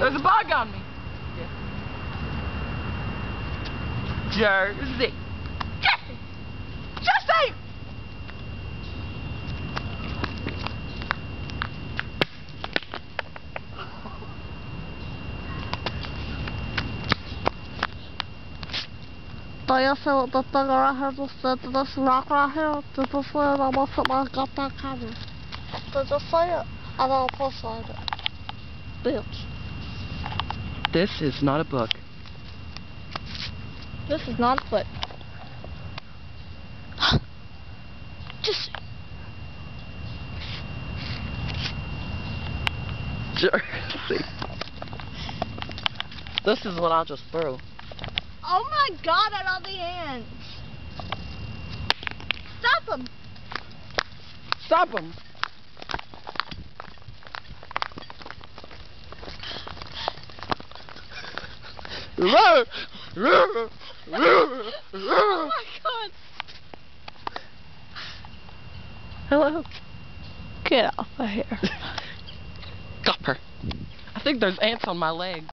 There's a bug on me. Jersey. Jesse! Jesse! Do you see what the thing right here just did to this rock right here? Did you see it? I must have not got that camera. Did you see it? And I'll push on it. Bitch. This is not a book. This is not a book. Just... Jersey. This is what I just threw. Oh my god, I love the ants. Stop them. Stop them. Oh my god. Hello. Get off of here. Stop her. I think there's ants on my leg.